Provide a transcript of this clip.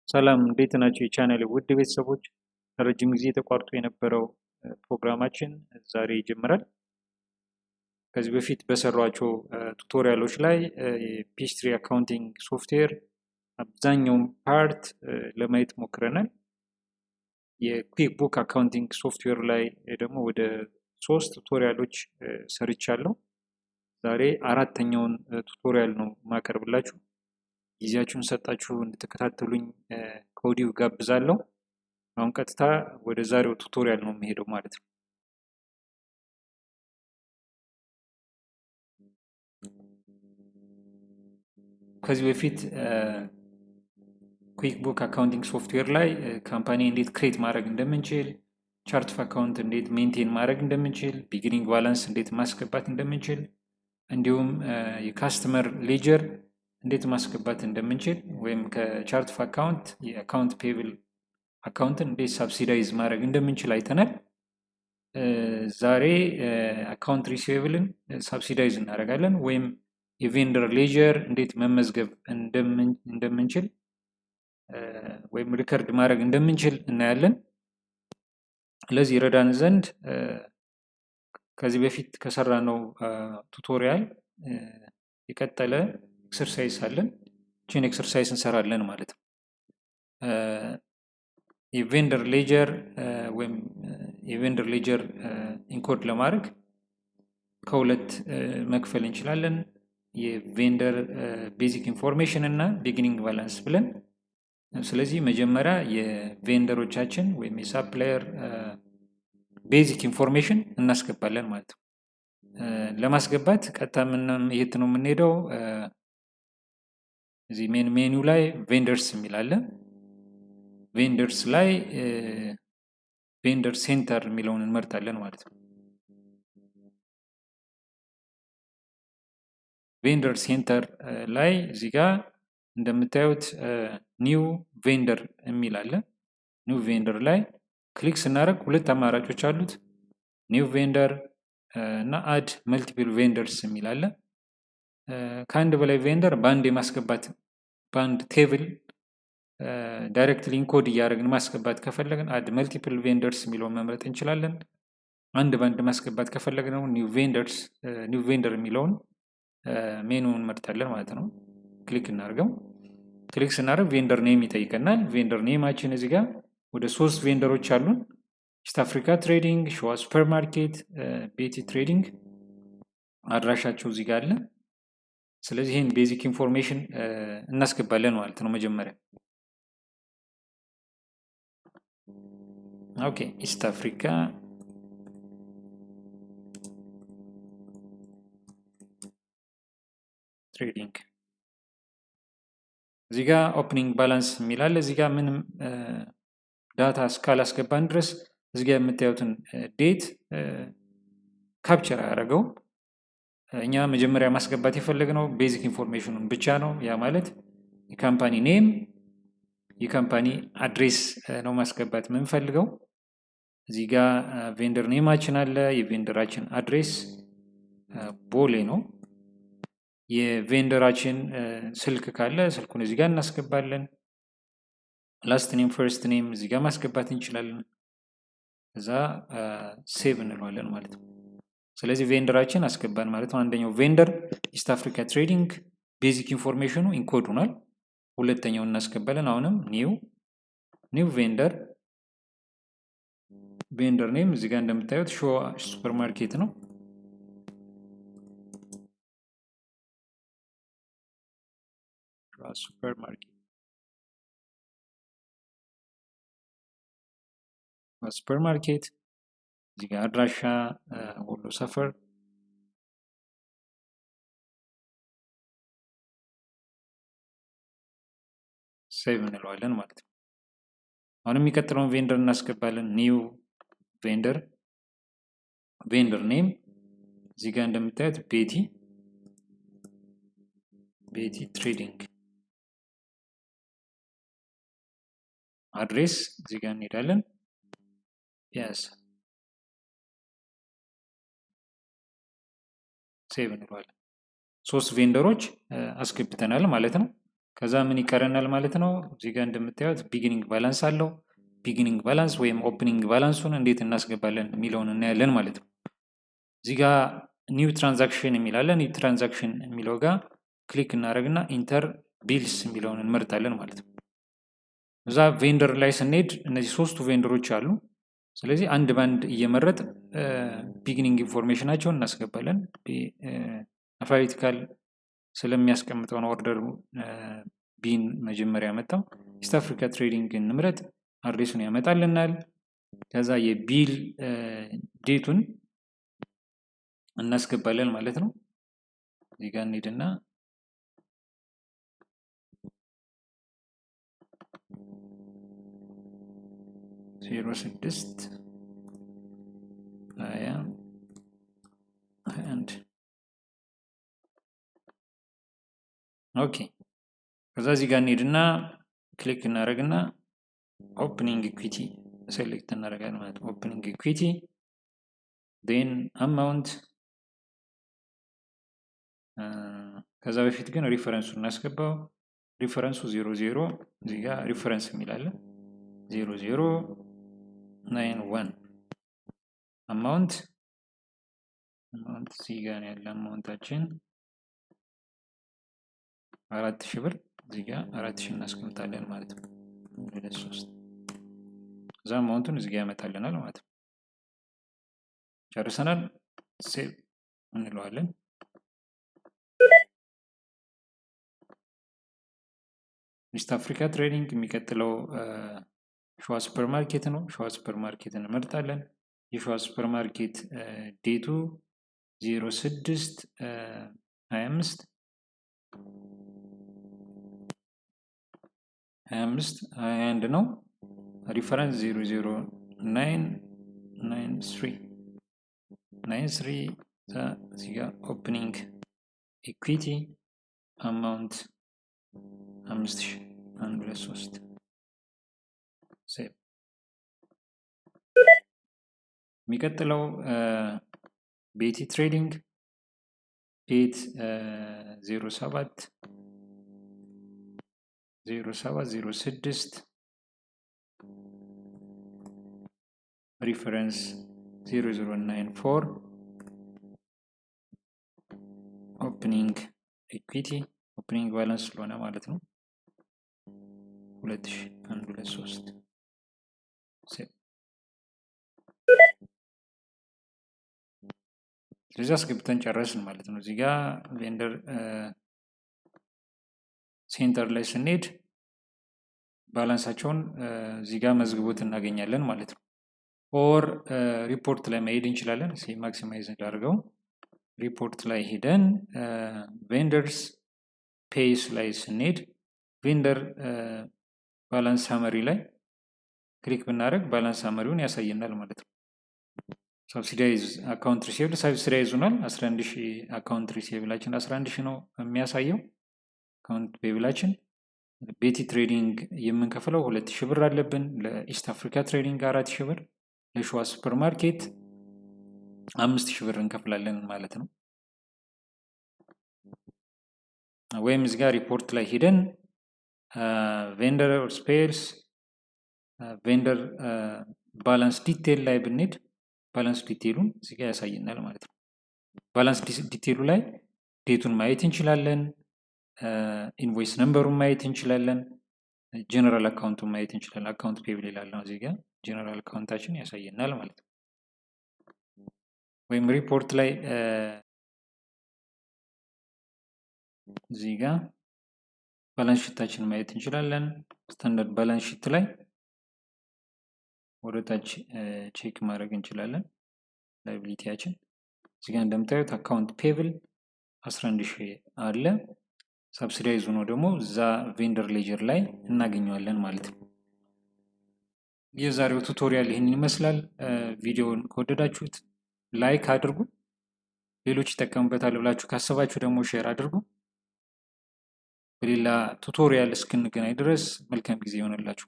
ሰላም እንዴት ናቸው የቻናሌ ውድ ቤተሰቦች? ለረጅም ጊዜ ተቋርጦ የነበረው ፕሮግራማችን ዛሬ ይጀምራል። ከዚህ በፊት በሰሯቸው ቱቶሪያሎች ላይ የፔስትሪ አካውንቲንግ ሶፍትዌር አብዛኛውን ፓርት ለማየት ሞክረናል። የኩዊክቡክ አካውንቲንግ ሶፍትዌር ላይ ደግሞ ወደ 3 ቱቶሪያሎች ሰርቻለሁ። ዛሬ አራተኛውን ቱቶሪያል ነው ማቀርብላችሁ። ጊዜያችሁን ሰጣችሁ እንድትከታተሉኝ ከወዲሁ ጋብዛለሁ። አሁን ቀጥታ ወደ ዛሬው ቱቶሪያል ነው የምሄደው ማለት ነው። ከዚህ በፊት ኩዊክቡክ አካውንቲንግ ሶፍትዌር ላይ ካምፓኒ እንዴት ክሬት ማድረግ እንደምንችል፣ ቻርት ኦፍ አካውንት እንዴት ሜንቴን ማድረግ እንደምንችል፣ ቢጊኒንግ ባላንስ እንዴት ማስገባት እንደምንችል፣ እንዲሁም የካስተመር ሌጀር እንዴት ማስገባት እንደምንችል ወይም ከቻርት ኦፍ አካውንት የአካውንት ፔብል አካውንትን እንዴት ሳብሲዳይዝ ማድረግ እንደምንችል አይተናል። ዛሬ አካውንት ሪሲቬብልን ሳብሲዳይዝ እናደርጋለን ወይም የቬንደር ሌጀር እንዴት መመዝገብ እንደምንችል ወይም ሪከርድ ማድረግ እንደምንችል እናያለን። ለዚህ ረዳን ዘንድ ከዚህ በፊት ከሰራነው ቱቶሪያል የቀጠለ ኤክሰርሳይዝ አለን። ቺን ኤክሰርሳይዝ እንሰራለን ማለት ነው። የቬንደር ሌጀር ወይም የቬንደር ሌጀር ኢንኮድ ለማድረግ ከሁለት መክፈል እንችላለን። የቬንደር ቤዚክ ኢንፎርሜሽን እና ቢጊኒንግ ባላንስ ብለን። ስለዚህ መጀመሪያ የቬንደሮቻችን ወይም የሳፕላየር ቤዚክ ኢንፎርሜሽን እናስገባለን ማለት ነው። ለማስገባት ቀጥታ የት ነው የምንሄደው? እዚህ ሜኒው ላይ ቬንደርስ የሚል አለ። ቬንደርስ ላይ ቬንደር ሴንተር የሚለውን እንመርጣለን ማለት ነው። ቬንደር ሴንተር ላይ እዚህ ጋር እንደምታዩት ኒው ቬንደር የሚል አለ። ኒው ቬንደር ላይ ክሊክ ስናደርግ ሁለት አማራጮች አሉት። ኒው ቬንደር እና አድ መልቲፕል ቬንደርስ የሚል አለ። ከአንድ በላይ ቬንደር በአንድ የማስገባት በአንድ ቴብል ዳይሬክትሊ ኢንኮድ እያደረግን ማስገባት ከፈለግን አድ መልቲፕል ቬንደርስ የሚለውን መምረጥ እንችላለን። አንድ በአንድ ማስገባት ከፈለግን ኒው ቬንደር የሚለውን ሜኑን እንመርጣለን ማለት ነው። ክሊክ እናድርገው። ክሊክ ስናደርግ ቬንደር ኔም ይጠይቀናል። ቬንደር ኔማችን እዚህ ጋር ወደ 3 ቬንደሮች አሉን። ኢስት አፍሪካ ትሬዲንግ፣ ሸዋ ሱፐርማርኬት፣ ቤቲ ትሬዲንግ አድራሻቸው እዚህ ጋር አለ። ስለዚህ ይህን ቤዚክ ኢንፎርሜሽን እናስገባለን ማለት ነው መጀመሪያ። ኦኬ ኢስት አፍሪካ ትሬዲንግ እዚህ ጋር ኦፕኒንግ ባላንስ የሚላል። እዚህ ጋር ምንም ዳታ እስካላስገባን ድረስ እዚህ ጋር የምታዩትን ዴት ካፕቸር አያደርገው። እኛ መጀመሪያ ማስገባት የፈለግነው ቤዚክ ኢንፎርሜሽኑን ብቻ ነው። ያ ማለት የካምፓኒ ኔም፣ የካምፓኒ አድሬስ ነው ማስገባት የምንፈልገው። እዚህ ጋር ቬንደር ኔማችን አለ። የቬንደራችን አድሬስ ቦሌ ነው። የቬንደራችን ስልክ ካለ ስልኩን እዚህ ጋር እናስገባለን። ላስት ኔም ፈርስት ኔም እዚህ ጋር ማስገባት እንችላለን። እዛ ሴቭ እንለዋለን ማለት ነው። ስለዚህ ቬንደራችን አስገባን ማለት ነው። አንደኛው ቬንደር ኢስት አፍሪካ ትሬዲንግ ቤዚክ ኢንፎርሜሽኑ ኢንኮድ ሆኗል። ሁለተኛው እናስገባለን። አሁንም ኒው ቬንደር ኔም እዚህ ጋር እንደምታዩት ሸዋ ሱፐርማርኬት ነው። ሱፐርማርኬት እዚህ ጋር አድራሻ ወሎ ሰፈር፣ ሴቭ እንለዋለን ማለት ነው። አሁን የሚቀጥለውን ቬንደር እናስገባለን። ኒው ቬንደር ኔም እዚህ ጋር እንደምታዩት ቤቲ ትሬዲንግ፣ አድሬስ እዚህ ጋር እንሄዳለን። ያስ ሴቭ እንለዋለን። 3 ቬንደሮች አስገብተናል ማለት ነው። ከዛ ምን ይቀረናል ማለት ነው? እዚህ ጋር እንደምታዩት ቢጊኒንግ ባላንስ አለው። ቢጊኒንግ ባላንስ ወይም ኦፕኒንግ ባላንሱን እንዴት እናስገባለን የሚለውን እናያለን ማለት ነው። እዚህ ጋር ኒው ትራንዛክሽን የሚላለን ኒው ትራንዛክሽን የሚለው ጋር ክሊክ እናደርግና ኢንተር ቢልስ የሚለውን እንመርጣለን ማለት ነው። እዛ ቬንደር ላይ ስንሄድ እነዚህ ሶስቱ ቬንደሮች አሉ። ስለዚህ አንድ ባንድ እየመረጥ ቢጊኒንግ ኢንፎርሜሽናቸውን እናስገባለን። አልፋቤቲካል ስለሚያስቀምጠው ነው ኦርደር ቢን መጀመሪያ ያመጣው። ኢስት አፍሪካ ትሬዲንግ እንምረጥ፣ አድሬሱን ያመጣልናል። ከዛ የቢል ዴቱን እናስገባለን ማለት ነው። እዚህ ጋር እንሄድና ዜሮ 6 21 ኦኬ። ከዛ እዚህ ጋር እንሄድና ክሊክ እናደርግና ኦፕኒንግ ኢኩዊቲ ሴሌክት እናደርጋለን ማለት ነው። ኦፕኒንግ ኢኩዊቲ ዴን አማውንት። ከዛ በፊት ግን ሪፈረንሱን እናስገባው። ሪፈረንሱ 00 እዚህ ጋር ሪፈረንስ የሚላለ 0091 አማውንት እዚህ ጋር ያለ አማውንታችን 4000 ብር እዚህ ጋር 4000 እናስቀምጣለን ማለት ነው። 23 እዛ አማውንቱን እዚህ ጋር ያመጣልናል ማለት ነው። ጨርሰናል። ሴቭ እንለዋለን። ኢስት አፍሪካ ትሬዲንግ የሚቀጥለው ሸዋ ሱፐር ማርኬት ነው። ሸዋ ሱፐር ማርኬት እንመርጣለን። የሸዋ ሱፐር ማርኬት ዴቱ 06/25 21 ነው። ሪፈረንስ 00993 እዚህ ጋር ኦፕኒንግ ኢኩዊቲ አማውንት 5000 123 ሴቭ። የሚቀጥለው ቤቲ ትሬዲንግ ዴት 07/06 ሪፈረንስ 0094 ኦፕኒንግ ኢኩዊቲ ኦፕኒንግ ባላንስ ስለሆነ ማለት ነው 2123 ሴቭ። ስለዚህ አስገብተን ጨረስን ማለት ነው። እዚህ ጋር ቬንደር ሴንተር ላይ ስንሄድ ባላንሳቸውን እዚህ ጋር መዝግቦት እናገኛለን ማለት ነው። ኦር ሪፖርት ላይ መሄድ እንችላለን። ማክሲማይዝ እንዳደርገው ሪፖርት ላይ ሄደን ቬንደርስ ፔይስ ላይ ስንሄድ ቬንደር ባላንስ ሳመሪ ላይ ክሊክ ብናደርግ ባላንስ ሳመሪውን ያሳየናል ማለት ነው። ሰብሲዳይዝ አካውንት ሪሲቭድ ሰብሲዳይዝ ሆኗል። 11000 አካውንት ሪሲቭላችን 11000 ነው የሚያሳየው አካውንት ፔብላችን። ቤቲ ትሬዲንግ የምንከፍለው 2000 ብር አለብን። ለኢስት አፍሪካ ትሬዲንግ 4000 ብር፣ ለሸዋ ሱፐር ማርኬት 5000 ብር እንከፍላለን ማለት ነው። ወይም እዚህ ጋር ሪፖርት ላይ ሄደን ቬንደር ስፔርስ ቬንደር ባላንስ ዲቴል ላይ ብንሄድ ባላንስ ዲቴሉን እዚህ ጋር ያሳየናል ማለት ነው። ባላንስ ዲቴሉ ላይ ዴቱን ማየት እንችላለን። ኢንቮይስ ነምበሩን ማየት እንችላለን። ጀነራል አካውንቱን ማየት እንችላለን። አካውንት ፔብል ይላል ነው እዚህ ጋር ጀነራል አካውንታችን ያሳየናል ማለት ነው። ወይም ሪፖርት ላይ እዚህ ጋር ባላንስ ሺታችንን ማየት እንችላለን። ስታንዳርድ ባላንስ ሺት ላይ ወደ ታች ቼክ ማድረግ እንችላለን ላይቢሊቲያችን። እዚህ ጋር እንደምታዩት አካውንት ፔብል 11000 አለ። ሰብሲዳይዝ ሆኖ ደግሞ እዛ ቬንደር ሌጀር ላይ እናገኘዋለን ማለት ነው። የዛሬው ቱቶሪያል ይህንን ይመስላል። ቪዲዮውን ከወደዳችሁት ላይክ አድርጉ። ሌሎች ይጠቀሙበታል ብላችሁ ካሰባችሁ ደግሞ ሼር አድርጉ። በሌላ ቱቶሪያል እስክንገናኝ ድረስ መልካም ጊዜ ይሆንላችሁ።